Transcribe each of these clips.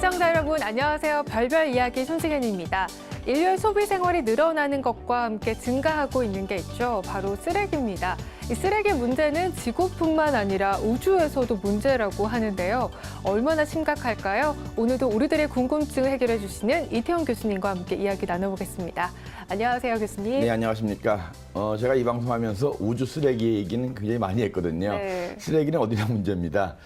시청자 여러분 안녕하세요. 별별 이야기 손승현입니다. 인류의 소비 생활이 늘어나는 것과 함께 증가하고 있는 게 있죠. 바로 쓰레기입니다. 이 쓰레기 문제는 지구뿐만 아니라 우주에서도 문제라고 하는데요. 얼마나 심각할까요? 오늘도 우리들의 궁금증을 해결해 주시는 이태원 교수님과 함께 이야기 나눠보겠습니다. 안녕하세요, 교수님. 네, 안녕하십니까. 제가 이 방송하면서 우주 쓰레기 얘기는 굉장히 많이 했거든요. 네. 쓰레기는 어디나 문제입니다.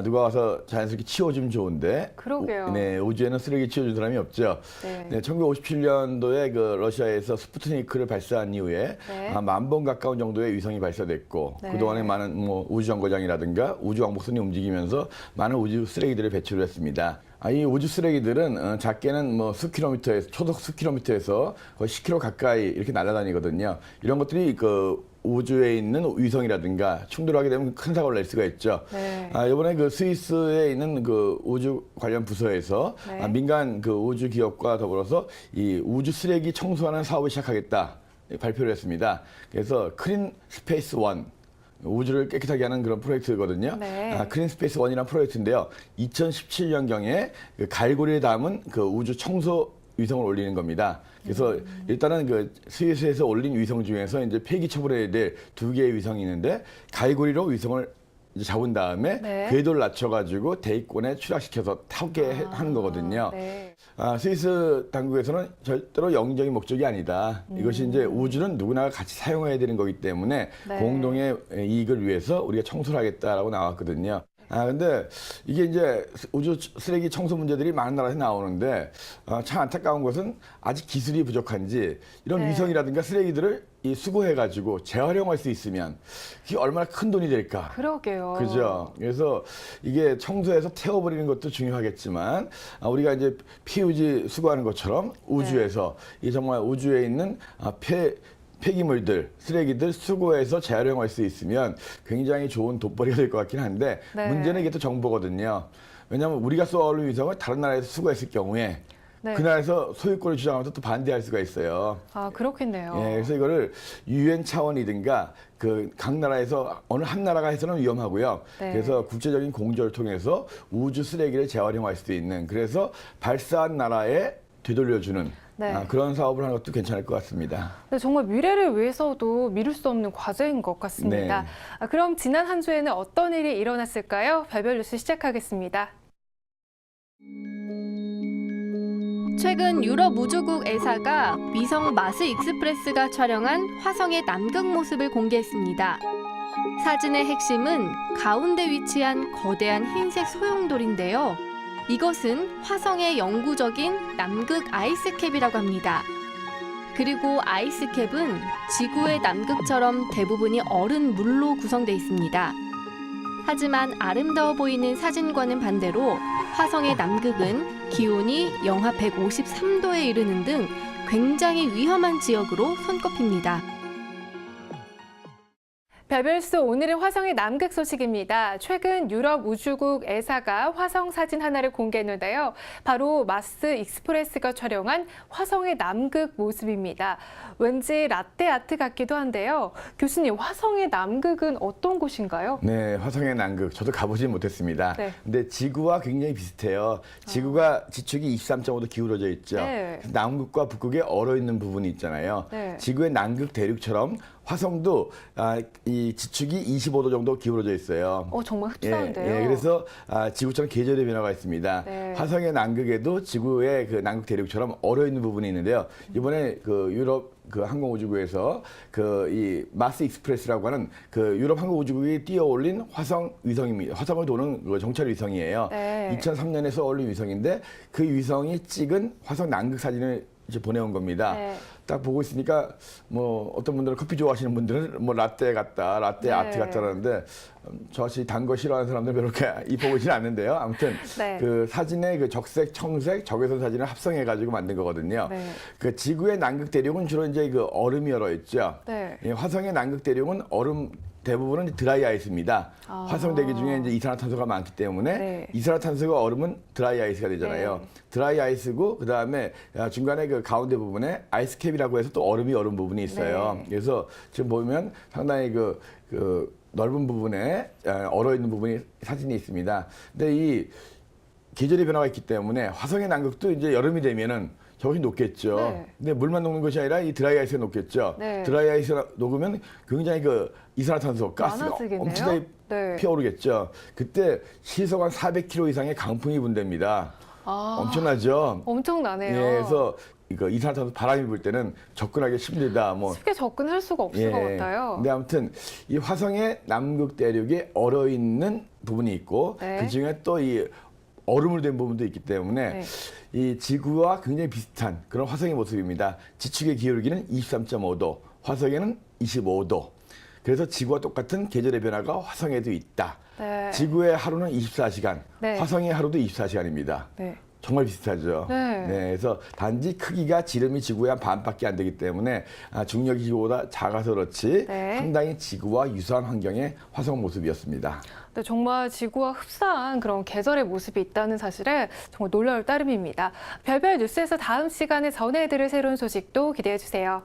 누가 와서 자연스럽게 치워주면 좋은데. 그러게요. 네, 우주에는 쓰레기 치워준 사람이 없죠. 네. 1957년도에 그 러시아에서 스푸트니크를 발사한 이후에 네. 10,000번 가까운 정도의 위성이 발사됐고 네. 그동안에 많은 우주정거장이라든가 우주왕복선이 움직이면서 많은 우주 쓰레기들을 배출을 했습니다. 이 우주 쓰레기들은 작게는 수킬로미터에서 초속 수킬로미터에서 거의 10km 가까이 이렇게 날아다니거든요. 이런 것들이 그 우주에 있는 위성이라든가 충돌하게 되면 큰 사고를 낼 수가 있죠. 네. 이번에 그 스위스에 있는 그 우주 관련 부서에서 네. 민간 그 우주 기업과 더불어서 이 우주 쓰레기 청소하는 사업을 시작하겠다 발표를 했습니다. 그래서 크린 스페이스 원 우주를 깨끗하게 하는 그런 프로젝트거든요. 네. 크린 스페이스 원이라는 프로젝트인데요. 2017년경에 그 갈고리에 담은 그 우주 청소 위성을 올리는 겁니다. 그래서 일단은 그 스위스에서 올린 위성 중에서 이제 폐기 처분해야 될 2개의 위성이 있는데 갈고리로 위성을 이제 잡은 다음에 네. 궤도를 낮춰가지고 대기권에 추락시켜서 타게 하는 거거든요. 네. 스위스 당국에서는 절대로 영리적인 목적이 아니다. 이것이 이제 우주는 누구나 같이 사용해야 되는 거기 때문에 네. 공동의 이익을 위해서 우리가 청소를 하겠다라고 나왔거든요. 근데 이게 이제 우주 쓰레기 청소 문제들이 많은 나라에서 나오는데 참 안타까운 것은 아직 기술이 부족한지 이런 네. 위성이라든가 쓰레기들을 수거해가지고 재활용할 수 있으면 그게 얼마나 큰 돈이 될까. 그러게요. 그죠. 그래서 이게 청소해서 태워버리는 것도 중요하겠지만 우리가 이제 PUG 수거하는 것처럼 우주에서 이 정말 우주에 있는 폐기물들, 쓰레기들 수거해서 재활용할 수 있으면 굉장히 좋은 돈벌이가 될 것 같긴 한데 네. 문제는 이게 또 정보거든요. 왜냐하면 우리가 쏘아올린 위성을 다른 나라에서 수거했을 경우에 네. 그 나라에서 소유권을 주장하면서 또 반대할 수가 있어요. 그렇겠네요. 그래서 이거를 유엔 차원이든가 그 각 나라에서 어느 한 나라가 해서는 위험하고요. 네. 그래서 국제적인 공조를 통해서 우주 쓰레기를 재활용할 수도 있는 그래서 발사한 나라에 되돌려주는 네. 그런 사업을 하는 것도 괜찮을 것 같습니다. 네, 정말 미래를 위해서도 미룰 수 없는 과제인 것 같습니다. 네. 그럼 지난 한 주에는 어떤 일이 일어났을까요? 별별 뉴스 시작하겠습니다. 최근 유럽 우주국 에사가 위성 마스 익스프레스가 촬영한 화성의 남극 모습을 공개했습니다. 사진의 핵심은 가운데 위치한 거대한 흰색 소용돌인데요. 이것은 화성의 영구적인 남극 아이스캡이라고 합니다. 그리고 아이스캡은 지구의 남극처럼 대부분이 얼은 물로 구성돼 있습니다. 하지만 아름다워 보이는 사진과는 반대로 화성의 남극은 기온이 영하 153도에 이르는 등 굉장히 위험한 지역으로 손꼽힙니다. 별별수 오늘은 화성의 남극 소식입니다. 최근 유럽 우주국 에사가 화성 사진 하나를 공개했는데요. 바로 마스 익스프레스가 촬영한 화성의 남극 모습입니다. 왠지 라떼 아트 같기도 한데요. 교수님, 화성의 남극은 어떤 곳인가요? 네, 화성의 남극. 저도 가보진 못했습니다. 네. 근데 지구와 굉장히 비슷해요. 지구가 지축이 23.5도 기울어져 있죠. 네. 남극과 북극에 얼어 있는 부분이 있잖아요. 네. 지구의 남극 대륙처럼 화성도 이 지축이 25도 정도 기울어져 있어요. 정말 흡사한데요. 예, 그래서 지구처럼 계절의 변화가 있습니다. 네. 화성의 남극에도 지구의 그 남극 대륙처럼 얼어 있는 부분이 있는데요. 이번에 그 유럽 그 항공우주국에서 그 이 마스 익스프레스라고 하는 그 유럽 항공우주국이 띄어올린 화성 위성입니다. 화성을 도는 그 정찰 위성이에요. 네. 2003년에 쏘아올린 위성인데 그 위성이 찍은 화성 남극 사진을 이제 보내온 겁니다. 네. 딱 보고 있으니까 어떤 분들은 커피 좋아하시는 분들은 라떼 같다, 라떼 네. 아트 같다라는데 저같이 단 거 싫어하는 사람들은 별로 그렇게 이뻐 보이진 않는데요. 아무튼 네. 그 사진의 그 적색, 청색, 적외선 사진을 합성해 가지고 만든 거거든요. 네. 그 지구의 남극 대륙은 주로 이제 그 얼음이 얼어 있죠. 네. 화성의 남극 대륙은 얼음 대부분은 드라이 아이스입니다. 화성 대기 중에 이제 이산화탄소가 많기 때문에 네. 이산화탄소가 얼으면 드라이 아이스가 되잖아요. 네. 드라이 아이스고 그다음에 중간에 그 가운데 부분에 아이스캡이라고 해서 또 얼음이 얼은 부분이 있어요. 네. 그래서 지금 보면 상당히 그 넓은 부분에 얼어 있는 부분이 사진이 있습니다. 근데 이 계절의 변화가 있기 때문에 화성의 남극도 이제 여름이 되면은 저것이 녹겠죠. 네. 근데 물만 녹는 것이 아니라 이 드라이 아이스가 녹겠죠. 네. 드라이 아이스가 녹으면 굉장히 그 이산화탄소 가스가 많아지겠네요. 엄청나게 네. 피어오르겠죠. 그때 시속 한 400km 이상의 강풍이 분대입니다. 엄청나죠. 엄청나네요. 예, 그래서 이거 이산화탄소 바람이 불 때는 접근하기 힘들다. 뭐 쉽게 접근할 수가 없을 것 같아요. 근데 아무튼 이 화성의 남극 대륙에 얼어 있는 부분이 있고 네. 그 중에 또 이 얼음으로 된 부분도 있기 때문에 네. 이 지구와 굉장히 비슷한 그런 화성의 모습입니다. 지축의 기울기는 23.5도, 화성에는 25도. 그래서 지구와 똑같은 계절의 변화가 화성에도 있다. 네. 지구의 하루는 24시간, 네. 화성의 하루도 24시간입니다. 네. 정말 비슷하죠. 네. 그래서 단지 크기가 지름이 지구의 한 반밖에 안 되기 때문에 중력이 지구보다 작아서 그렇지 네. 상당히 지구와 유사한 환경의 화성 모습이었습니다. 네, 정말 지구와 흡사한 그런 계절의 모습이 있다는 사실에 정말 놀라울 따름입니다. 별별 뉴스에서 다음 시간에 전해드릴 새로운 소식도 기대해 주세요.